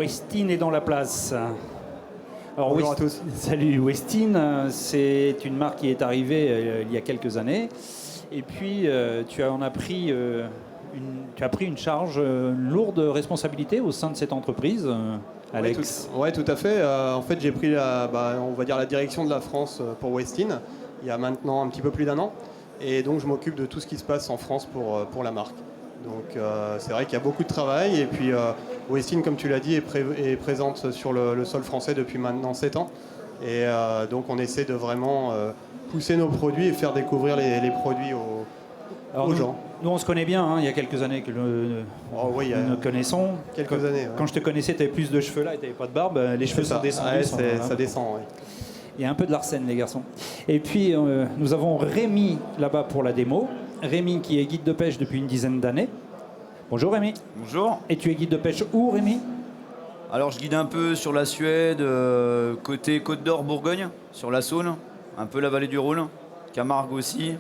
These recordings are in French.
Westin est dans la place. Alors, Bonjour à tous. Salut Westin, c'est une marque qui est arrivée il y a quelques années. Et puis tu as pris une charge, une lourde responsabilité au sein de cette entreprise, Alex. Oui, tout à fait. En fait, j'ai pris on va dire la direction de la France pour Westin il y a maintenant un petit peu plus d'un an. Et donc je m'occupe de tout ce qui se passe en France pour la marque. Donc c'est vrai qu'il y a beaucoup de travail. Et puis Westin, comme tu l'as dit, est présente sur le sol français depuis maintenant 7 ans. Et donc on essaie de vraiment pousser nos produits et faire découvrir les produits aux gens. Nous, on se connaît bien, hein, il y a quelques années que nous nous connaissons. Quelques années. Ouais. Quand je te connaissais, tu avais plus de cheveux là et tu n'avais pas de barbe. Les cheveux sont descendus. Ouais, ça descend, oui. Il y a un peu de l'arsène, les garçons. Et puis, nous avons Rémi là-bas pour la démo. Rémi qui est guide de pêche depuis une dizaine d'années. Bonjour Rémi. Bonjour. Et tu es guide de pêche où, Rémi? Alors je guide un peu sur la Suède, côté Côte d'Or, Bourgogne, sur la Saône, un peu la vallée du Rhône, Camargue aussi.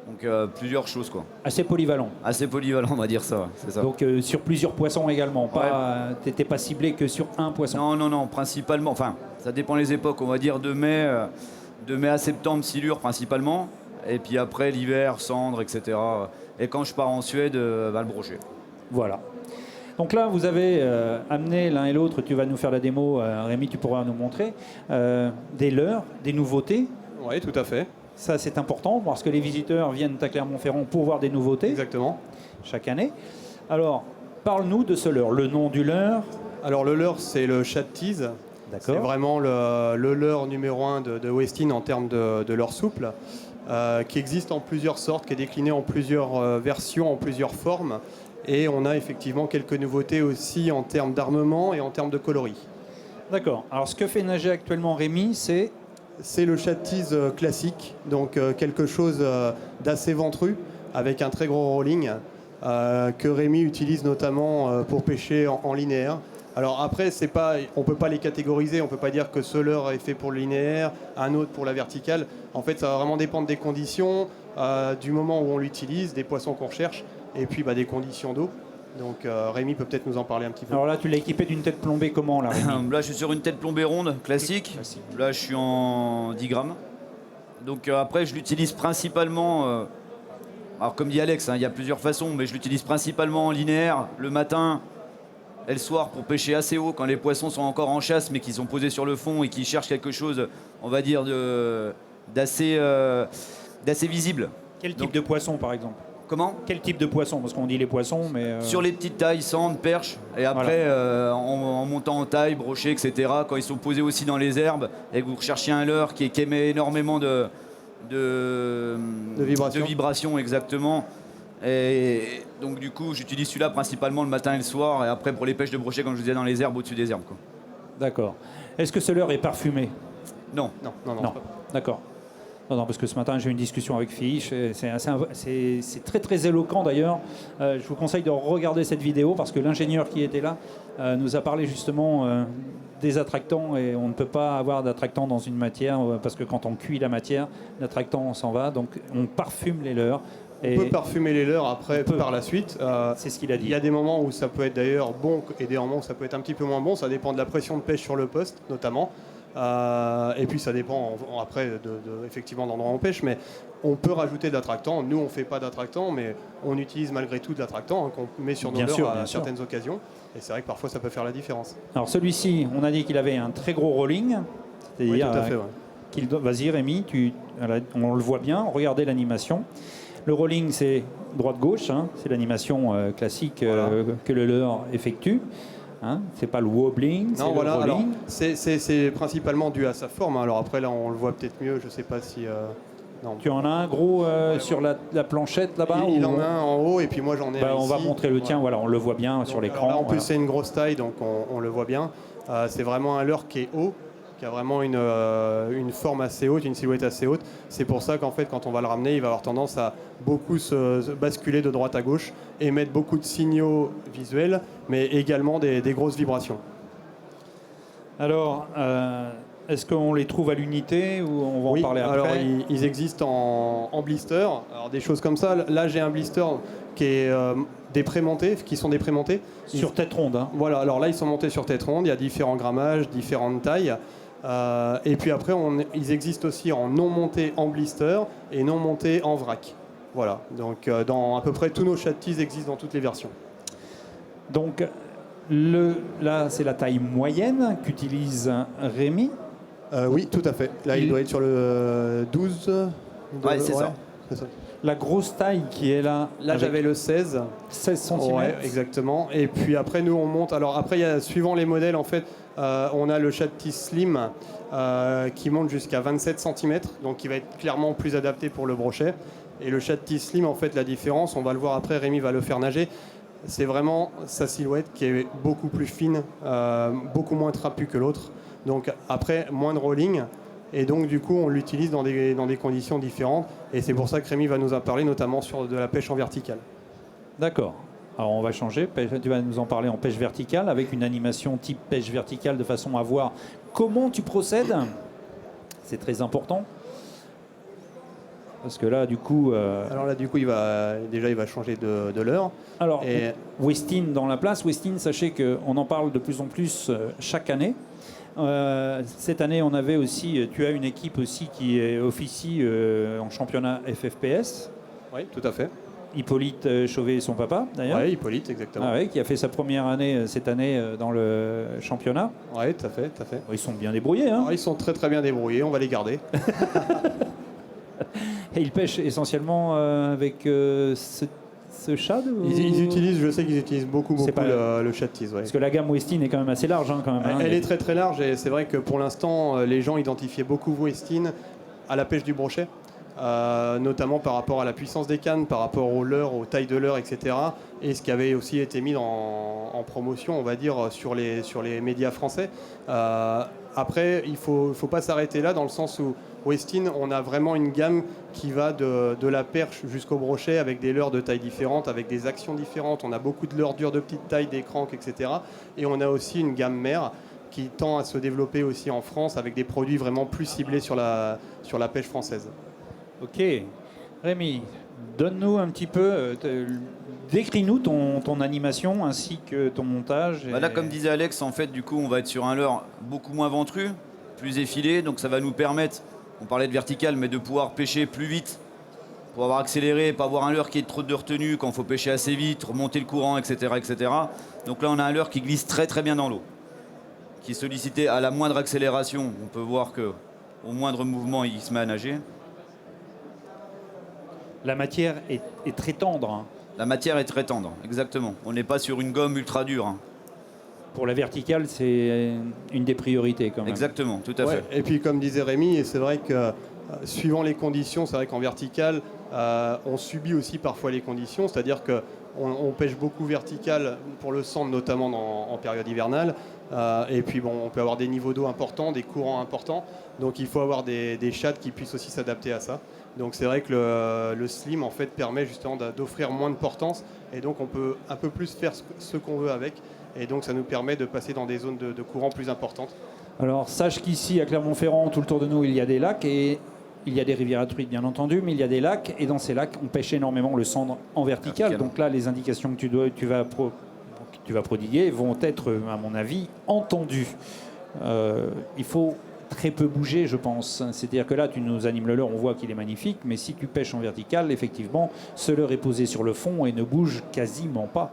Donc plusieurs choses quoi. Assez polyvalent. Assez polyvalent, on va dire ça, c'est ça. Donc sur plusieurs poissons également. T'étais pas ciblé que sur un poisson. Non, principalement. Enfin, ça dépend les époques. On va dire de mai à septembre, silure principalement. Et puis après l'hiver, cendre, etc. Et quand je pars en Suède, le brochet. Voilà. Donc là, vous avez amené l'un et l'autre, tu vas nous faire la démo, Rémi, tu pourras nous montrer, des leurres, des nouveautés. Oui, tout à fait. Ça, c'est important parce que les visiteurs viennent à Clermont-Ferrand pour voir des nouveautés. Exactement. Chaque année. Alors, parle-nous de ce leurre, le nom du leurre. Alors le leurre, c'est le chat de tease. D'accord. C'est vraiment le leurre numéro 1 de Westin en termes de leurre souple, qui existe en plusieurs sortes, qui est décliné en plusieurs versions, en plusieurs formes. Et on a effectivement quelques nouveautés aussi en termes d'armement et en termes de coloris. D'accord. Alors ce que fait nager actuellement Rémi, c'est le chat de tease classique, donc quelque chose d'assez ventru, avec un très gros rolling, que Rémi utilise notamment pour pêcher en linéaire. Alors après, on ne peut pas les catégoriser, on ne peut pas dire que ce leurre est fait pour le linéaire, un autre pour la verticale. En fait, ça va vraiment dépendre des conditions, du moment où on l'utilise, des poissons qu'on recherche, et puis des conditions d'eau. Donc Rémi peut peut-être nous en parler un petit peu. Alors là, tu l'as équipé d'une tête plombée comment là, Rémi? Là, je suis sur une tête plombée ronde, classique. Là, je suis en 10 grammes. Donc après, je l'utilise principalement... alors comme dit Alex, il y a plusieurs façons, mais je l'utilise principalement en linéaire, le matin et le soir pour pêcher assez haut quand les poissons sont encore en chasse mais qui sont posés sur le fond et qui cherchent quelque chose, on va dire, d'assez visible. Quel type de poisson par exemple? Comment? Quel type de poisson? Parce qu'on dit les poissons, mais... Sur les petites tailles, sandre, perche, et après, en montant en taille, brochet, etc., quand ils sont posés aussi dans les herbes, et que vous recherchez un leurre qui émet énormément de vibrations, exactement. Et donc du coup, j'utilise celui-là principalement le matin et le soir, et après pour les pêches de brochet, comme je vous disais, dans les herbes, au-dessus des herbes. Quoi. D'accord. Est-ce que ce leurre est parfumé? Non. Non. D'accord. Non, parce que ce matin, j'ai eu une discussion avec Fiche. C'est très, très éloquent d'ailleurs. Je vous conseille de regarder cette vidéo parce que l'ingénieur qui était là nous a parlé justement des attractants et on ne peut pas avoir d'attractants dans une matière parce que quand on cuit la matière, l'attractant s'en va. Donc, on parfume les leurres. On peut parfumer les leurres après par la suite. C'est ce qu'il a dit. Il y a des moments où ça peut être d'ailleurs bon et des moments où ça peut être un petit peu moins bon. Ça dépend de la pression de pêche sur le poste notamment. Et puis ça dépend après effectivement de l'endroit où on pêche, mais on peut rajouter de l'attractant. Nous on ne fait pas d'attractant, mais on utilise malgré tout de l'attractant qu'on met sur nos leurres à certaines occasions. Et c'est vrai que parfois ça peut faire la différence. Alors celui-ci, on a dit qu'il avait un très gros rolling. Oui, tout à fait. Vas-y Rémi, on le voit bien, regardez l'animation. Le rolling c'est droite-gauche, hein, c'est l'animation classique que le leurre effectue. Hein, c'est pas le wobbling, c'est le rolling. C'est principalement dû à sa forme. Alors après là on le voit peut-être mieux, je sais pas si... non. Tu en as un gros sur la planchette là-bas? Il en a un en haut et puis moi j'en ai un on ici. va montrer le tien, voilà, on le voit bien sur l'écran. Là en plus c'est une grosse taille donc on le voit bien. C'est vraiment un leurre qui est haut, qui a vraiment une forme assez haute, une silhouette assez haute. C'est pour ça qu'en fait quand on va le ramener, il va avoir tendance à beaucoup se basculer de droite à gauche, émettre beaucoup de signaux visuels, mais également des grosses vibrations. Alors, Est-ce qu'on les trouve à l'unité ou on va Oui, en parler après? alors ils existent en blister. Alors des choses comme ça. Là, j'ai un blister qui est des prémontés, qui sont des prémontés. Sur tête ronde. Hein. Voilà, alors là, ils sont montés sur tête ronde. Il y a différents grammages, différentes tailles. Et puis après, ils existent aussi en non montés en blister et non montés en vrac. Voilà, donc dans à peu près tous nos chat-tees existent dans toutes les versions. Donc là, c'est la taille moyenne qu'utilise Rémi. Oui, tout à fait. Là, il doit être sur le 12. Ouais, c'est ça. C'est ça. La grosse taille qui est là. Là, j'avais le 16. 16 cm. Ouais, exactement. Et puis après, nous, on monte. Alors après, suivant les modèles, en fait, on a le chat-tee slim qui monte jusqu'à 27 cm, donc qui va être clairement plus adapté pour le brochet. Et le chat-tee slim, en fait, la différence, on va le voir après, Rémi va le faire nager, c'est vraiment sa silhouette qui est beaucoup plus fine, beaucoup moins trapue que l'autre. Donc après, moins de rolling. Et donc du coup, on l'utilise dans des conditions différentes. Et c'est pour ça que Rémi va nous en parler, notamment sur de la pêche en verticale. D'accord. Alors on va changer. Tu vas nous en parler en pêche verticale avec une animation type pêche verticale de façon à voir comment tu procèdes. C'est très important. Parce que là, du coup... Alors là, du coup, il va changer de leurre. Alors, Et Westin dans la place. Westin, sachez qu'on en parle de plus en plus chaque année. Cette année, on avait aussi, tu as une équipe aussi qui officie en championnat FFPS. oui, tout à fait. Hippolyte Chauvet, son papa, d'ailleurs. Oui, Hippolyte, exactement. Ah ouais, qui a fait sa première année cette année dans le championnat. Oui, tout à fait, tout à fait. Ils sont bien débrouillés. Hein. Alors, ils sont très très bien débrouillés, on va les garder. Et ils pêchent essentiellement avec ce shad ou... Je sais qu'ils utilisent beaucoup pas- le chat-tease. Ouais. Parce que la gamme Westin est quand même assez large. Hein, quand même, hein. Elle est très très large et c'est vrai que pour l'instant, les gens identifiaient beaucoup Westin à la pêche du brochet, notamment par rapport à la puissance des cannes, par rapport aux leurres, aux tailles de leurres, etc. Et ce qui avait aussi été mis en promotion, on va dire, sur les médias français. Après, il faut pas s'arrêter là dans le sens où Westin, on a vraiment une gamme qui va de la perche jusqu'au brochet avec des leurres de taille différentes, avec des actions différentes. On a beaucoup de leurres dures de petite taille, des cranks, etc. Et on a aussi une gamme mère qui tend à se développer aussi en France avec des produits vraiment plus ciblés sur la pêche française. Ok. Rémi, donne-nous un petit peu, décris-nous ton animation ainsi que ton montage. Bah là, comme disait Alex, en fait, du coup, on va être sur un leurre beaucoup moins ventru, plus effilé, donc ça va nous permettre, on parlait de vertical, mais de pouvoir pêcher plus vite, pour avoir accéléré, pas avoir un leurre qui est trop de retenue quand il faut pêcher assez vite, remonter le courant, etc., etc. Donc là, on a un leurre qui glisse très très bien dans l'eau, qui est sollicité à la moindre accélération. On peut voir que au moindre mouvement, il se met à nager. La matière est très tendre. Hein. La matière est très tendre, exactement. On n'est pas sur une gomme ultra dure. Hein. Pour la verticale, c'est une des priorités quand même. Exactement, tout à fait. Et puis comme disait Rémi, et c'est vrai que suivant les conditions, c'est vrai qu'en vertical, on subit aussi parfois les conditions, c'est-à-dire qu'on pêche beaucoup vertical pour le centre, notamment en période hivernale. Et puis bon, on peut avoir des niveaux d'eau importants, des courants importants, donc il faut avoir des chats qui puissent aussi s'adapter à ça. Donc c'est vrai que le slim en fait permet justement d'offrir moins de portance, et donc on peut un peu plus faire ce qu'on veut avec. Et donc ça nous permet de passer dans des zones de courant plus importantes. Alors sache qu'ici à Clermont-Ferrand, tout autour de nous, il y a des lacs et il y a des rivières à truites bien entendu, mais il y a des lacs et dans ces lacs, on pêche énormément le sandre en vertical. Donc là, les indications que tu vas prodiguer vont être, à mon avis, entendues. Il faut très peu bouger, je pense. C'est-à-dire que là, tu nous animes le leurre, on voit qu'il est magnifique, mais si tu pêches en vertical, effectivement, ce leurre est posé sur le fond et ne bouge quasiment pas.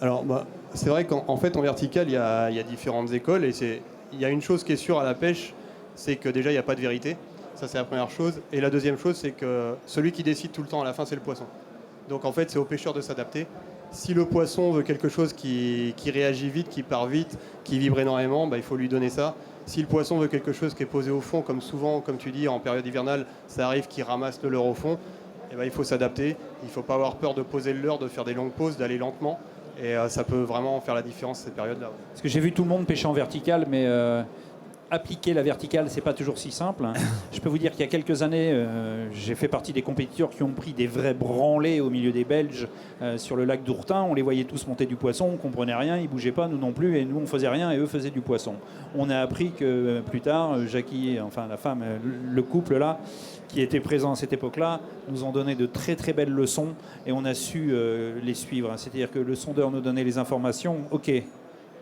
Alors, c'est vrai qu'en fait, en vertical, il y a différentes écoles. Et il y a une chose qui est sûre à la pêche, c'est que déjà, il n'y a pas de vérité. Ça, c'est la première chose. Et la deuxième chose, c'est que celui qui décide tout le temps à la fin, c'est le poisson. Donc, en fait, c'est au pêcheur de s'adapter. Si le poisson veut quelque chose qui réagit vite, qui part vite, qui vibre énormément, il faut lui donner ça. Si le poisson veut quelque chose qui est posé au fond, comme souvent, comme tu dis, en période hivernale, ça arrive qu'il ramasse le leurre au fond, il faut s'adapter. Il ne faut pas avoir peur de poser le leurre, de faire des longues pauses, d'aller lentement. Et ça peut vraiment faire la différence cette période-là. Parce que j'ai vu tout le monde pêcher en vertical, mais appliquer la verticale, c'est pas toujours si simple. Je peux vous dire qu'il y a quelques années, j'ai fait partie des compétiteurs qui ont pris des vrais branlés au milieu des Belges sur le lac d'Ourtin. On les voyait tous monter du poisson, on comprenait rien, ils bougeaient pas, nous non plus, et nous on faisait rien et eux faisaient du poisson. On a appris que plus tard, Jackie, enfin la femme, le couple là, qui était présent à cette époque-là, nous ont donné de très très belles leçons et on a su les suivre. C'est-à-dire que le sondeur nous donnait les informations, ok.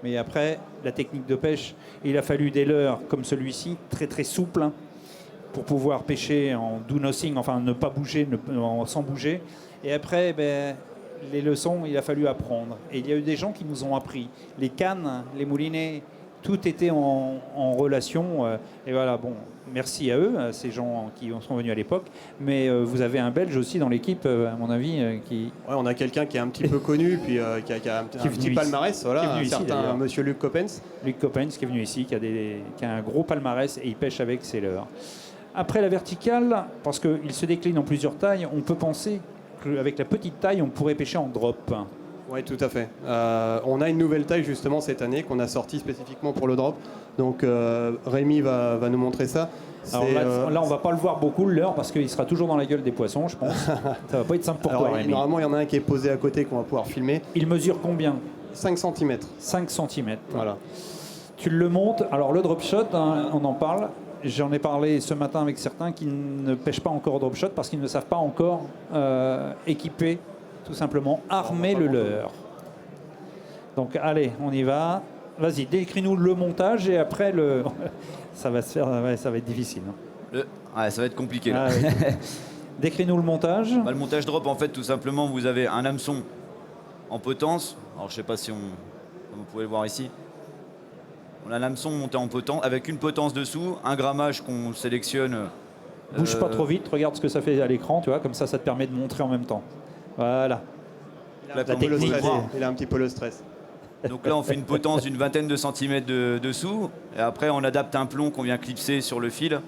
Mais après, la technique de pêche, il a fallu des leurres comme celui-ci, très très souples, pour pouvoir pêcher en do nothing, enfin ne pas bouger, sans bouger. Et après, les leçons, il a fallu apprendre. Et il y a eu des gens qui nous ont appris. Les cannes, les moulinets, tout était en relation. Et voilà, bon, merci à eux, à ces gens qui sont venus à l'époque. Mais vous avez un Belge aussi dans l'équipe, à mon avis, qui... Ouais, on a quelqu'un qui est un petit peu connu, puis qui a un petit palmarès, voilà, un certain monsieur Luc Coppens. Luc Coppens qui est venu ici, qui a un gros palmarès et il pêche avec ses leurres. Après la verticale, parce qu'il se décline en plusieurs tailles, on peut penser qu'avec la petite taille, on pourrait pêcher en drop. Oui, tout à fait. On a une nouvelle taille justement cette année qu'on a sortie spécifiquement pour le drop. Donc Rémi va nous montrer ça. Alors là, on va pas le voir beaucoup le leurre parce qu'il sera toujours dans la gueule des poissons, je pense. Ça va pas être simple pour toi, Rémi. Normalement, il y en a un qui est posé à côté qu'on va pouvoir filmer. Il mesure combien? 5 cm. 5 cm. Voilà. Tu le montes. Alors le drop shot, hein, on en parle. J'en ai parlé ce matin avec certains qui ne pêchent pas encore au drop shot parce qu'ils ne savent pas encore équiper, tout simplement, armer le leurre. Donc allez, on y va. Vas-y, décris-nous le montage et après ça va se faire, ouais, ça va être difficile. Ouais, ça va être compliqué là. Ah, oui. Décris-nous le montage. Le montage drop, en fait, tout simplement, vous avez un hameçon en potence. Alors je sais pas si vous pouvez le voir ici. On a un hameçon monté en potence avec une potence dessous, un grammage qu'on sélectionne. Bouge pas trop vite, regarde ce que ça fait à l'écran, tu vois, comme ça te permet de montrer en même temps. Voilà. Il a un petit peu le stress. Donc là, on fait une potence d'une vingtaine de centimètres dessous. Et après, on adapte un plomb qu'on vient clipser sur le fil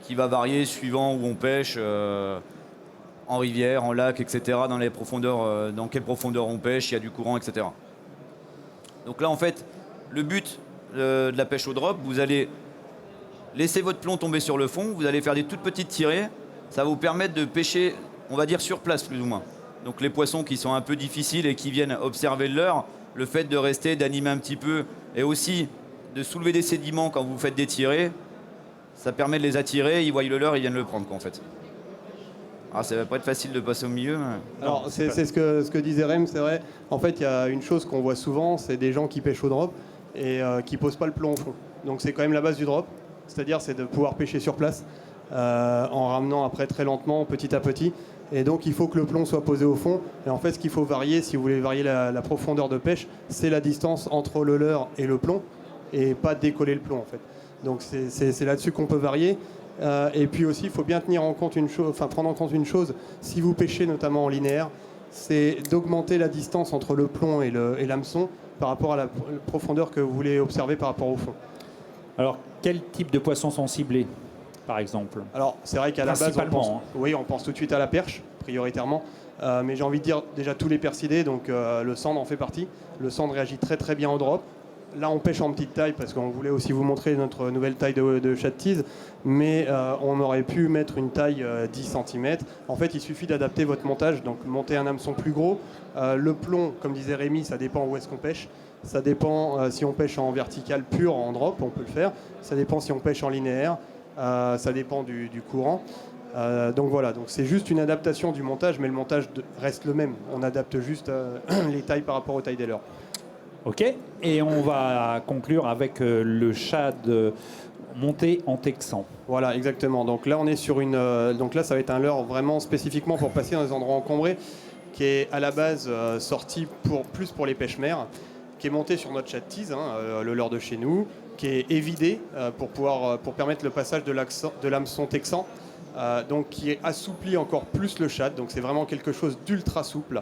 qui va varier suivant où on pêche, en rivière, en lac, etc. Dans les profondeurs, dans quelle profondeur on pêche, il y a du courant, etc. Donc là, en fait, le but de la pêche au drop, vous allez laisser votre plomb tomber sur le fond, vous allez faire des toutes petites tirées. Ça va vous permettre de pêcher, on va dire, sur place, plus ou moins. Donc les poissons qui sont un peu difficiles et qui viennent observer le leurre, le fait de rester, d'animer un petit peu et aussi de soulever des sédiments quand vous faites des tirées, ça permet de les attirer, ils voient le leurre, ils viennent le prendre quoi, en fait. Alors ça va pas être facile de passer au milieu. Mais... Alors c'est ce que disait Rem, c'est vrai. En fait, il y a une chose qu'on voit souvent, c'est des gens qui pêchent au drop et qui posent pas le plomb au fond. Donc c'est quand même la base du drop, c'est-à-dire c'est de pouvoir pêcher sur place en ramenant après très lentement, petit à petit. Et donc il faut que le plomb soit posé au fond. Et en fait, ce qu'il faut varier, si vous voulez varier la profondeur de pêche, c'est la distance entre le leurre et le plomb, et pas décoller le plomb en fait. Donc c'est là-dessus qu'on peut varier. Et puis aussi, il faut bien tenir en compte prendre en compte une chose. Si vous pêchez notamment en linéaire, c'est d'augmenter la distance entre le plomb et l'hameçon par rapport à la profondeur que vous voulez observer par rapport au fond. Alors, quel type de poissons sont ciblés, par exemple? Alors, c'est vrai qu'à la base, on pense tout de suite à la perche, prioritairement. Mais j'ai envie de dire déjà tous les percidés, donc le sandre en fait partie. Le sandre réagit très très bien au drop. Là, on pêche en petite taille parce qu'on voulait aussi vous montrer notre nouvelle taille de chat de tease. Mais on aurait pu mettre une taille 10 cm. En fait, il suffit d'adapter votre montage. Donc, monter un hameçon plus gros. Le plomb, comme disait Rémi, ça dépend où est-ce qu'on pêche. Ça dépend si on pêche en vertical pur, en drop, on peut le faire. Ça dépend si on pêche en linéaire. Ça dépend du courant. Donc voilà, donc c'est juste une adaptation du montage, mais le montage reste le même. On adapte juste les tailles par rapport aux tailles des leurres. Ok, et on va conclure avec le shad monté en texan. Voilà, exactement. Donc là, on est sur donc là, ça va être un leurre vraiment spécifiquement pour passer dans des endroits encombrés, qui est à la base sorti plus pour les pêches-mer, qui est monté sur notre chat de tease, le leurre de chez nous, qui est évidé pour permettre le passage de l'hameçon texan, donc qui est assoupli encore plus le shad. Donc c'est vraiment quelque chose d'ultra souple.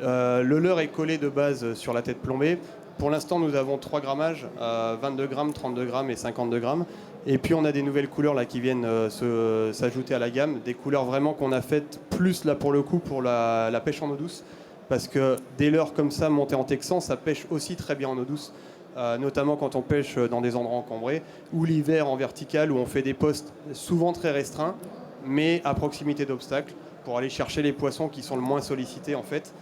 Le leurre est collé de base sur la tête plombée. Pour l'instant, nous avons 3 grammages, 22 grammes, 32 grammes et 52 grammes. Et puis on a des nouvelles couleurs là, qui viennent s'ajouter à la gamme, des couleurs vraiment qu'on a faites plus là pour le coup pour la pêche en eau douce, parce que des leurres comme ça montés en texan, ça pêche aussi très bien en eau douce. notamment quand on pêche dans des endroits encombrés, ou l'hiver en vertical où on fait des postes souvent très restreints, mais à proximité d'obstacles, pour aller chercher les poissons qui sont le moins sollicités en fait.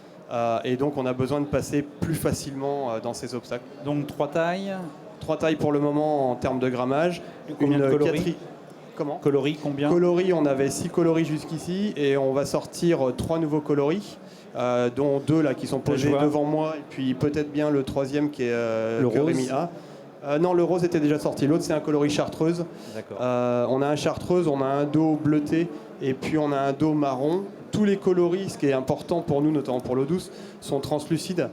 Et donc on a besoin de passer plus facilement dans ces obstacles. Donc 3 tailles. 3 tailles pour le moment en termes de grammage. Combien de coloris? Comment? Coloris, combien? Coloris, on avait 6 coloris jusqu'ici et on va sortir 3 nouveaux coloris, dont 2 là qui sont posés devant moi et puis peut-être bien le 3e qui est le que rose. Rémi a. Non, le rose était déjà sorti. L'autre c'est un coloris chartreuse. On a un chartreuse, on a un dos bleuté et puis on a un dos marron. Tous les coloris, ce qui est important pour nous, notamment pour l'eau douce, sont translucides.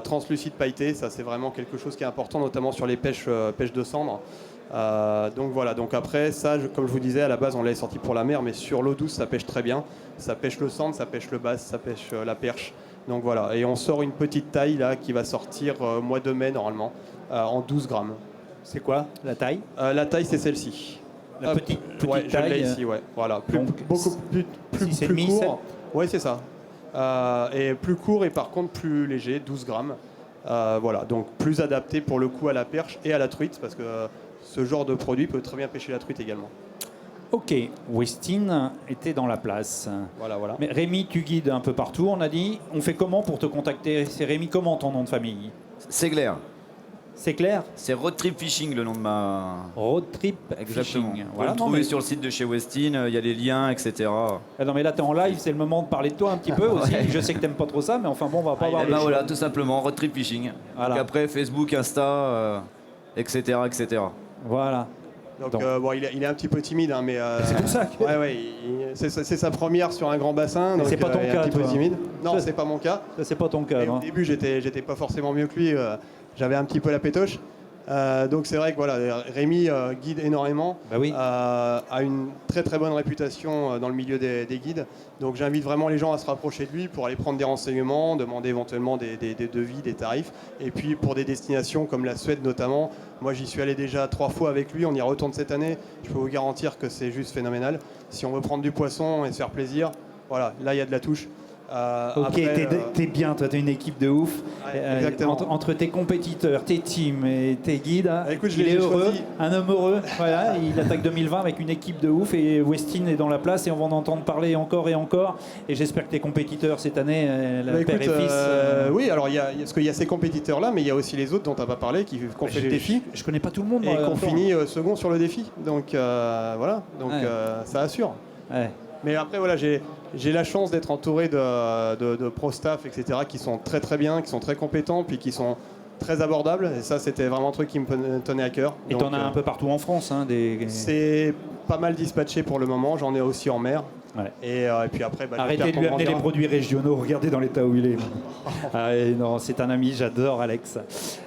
Translucide pailleté, ça c'est vraiment quelque chose qui est important, notamment sur les pêches de cendre. Donc voilà, donc après ça, comme je vous disais, à la base on l'avait sorti pour la mer, mais sur l'eau douce ça pêche très bien. Ça pêche le cendre, ça pêche le bass, ça pêche la perche. Donc voilà, et on sort une petite taille là qui va sortir mois de mai normalement, en 12 grammes. C'est quoi la taille? La taille c'est celle-ci. La petite ouais, taille. je l'ai ici, ouais. Voilà, beaucoup plus demi, court. Oui, c'est ça. Et plus court et par contre plus léger, 12 grammes. Voilà, donc plus adapté pour le coup à la perche et à la truite, parce que ce genre de produit peut très bien pêcher la truite également. Ok, Westin était dans la place. Voilà. Mais Rémi, tu guides un peu partout, on a dit. On fait comment pour te contacter? C'est Rémi, comment ton nom de famille? C'est clair. C'est clair? C'est Road Trip Fishing le nom de ma... Road Trip Exactement. Fishing. Vous pouvez le trouver sur le site de chez Westin, il y a les liens, etc. Ah non mais là t'es en live, c'est le moment de parler de toi un petit peu aussi. Je sais que t'aimes pas trop ça, mais enfin bon, on va pas avoir le choix. Voilà, tout simplement, Road Trip Fishing. Voilà. Donc après, Facebook, Insta, etc., etc. Voilà. Donc bon, il est un petit peu timide, hein, mais... C'est pour ça que... Ouais, c'est sa première sur un grand bassin, donc c'est pas ton il est cas, un petit peu toi. timide. Non, Ça, c'est pas mon cas. Ça c'est pas ton cas, Et au non? début, j'étais pas forcément mieux que lui. J'avais un petit peu la pétoche. Donc c'est vrai que voilà, Rémi guide énormément, Bah oui. a une très très bonne réputation dans le milieu des guides. Donc j'invite vraiment les gens à se rapprocher de lui pour aller prendre des renseignements, demander éventuellement des devis, des tarifs. Et puis pour des destinations comme la Suède notamment, moi j'y suis allé déjà 3 fois avec lui, on y retourne cette année. Je peux vous garantir que c'est juste phénoménal. Si on veut prendre du poisson et se faire plaisir, voilà, là il y a de la touche. Ok, après, t'es bien, toi t'as une équipe de ouf. Ouais, exactement. Entre tes compétiteurs, tes teams et tes guides, Écoute, il est heureux, choisi. un homme heureux. Voilà, il attaque 2020 avec une équipe de ouf et Westin est dans la place et on va en entendre parler encore et encore. Et j'espère que tes compétiteurs cette année, père et fils. Oui, alors parce qu'il y a ces compétiteurs-là, mais il y a aussi les autres dont tu n'as pas parlé, qui ont fait le défi Je connais pas tout le monde. et qui ont encore. fini second sur le défi. Donc voilà, donc Ouais. ça assure. Ouais. Mais après, voilà, j'ai la chance d'être entouré de pro staff, etc., qui sont très très bien, qui sont très compétents, puis qui sont très abordables. Et ça, c'était vraiment un truc qui me tenait à cœur. Et t'en as un peu partout en France, hein, C'est pas mal dispatché pour le moment. J'en ai aussi en mer. Ouais. Et puis après, Arrêtez de lui amener les produits régionaux, regardez dans l'état où il est. Non, c'est un ami, j'adore Alex.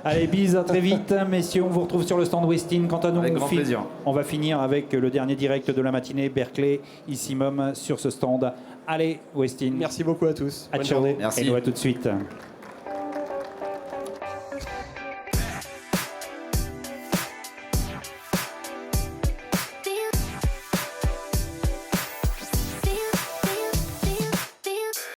Allez, bise, à très vite, messieurs, on vous retrouve sur le stand Westin. Quant à nous, Avec grand plaisir. On va finir avec le dernier direct de la matinée, Berkeley, ici même, sur ce stand. Allez, Westin. Merci beaucoup à tous. À Bonne ciao. journée. Merci. Et nous à tout de suite.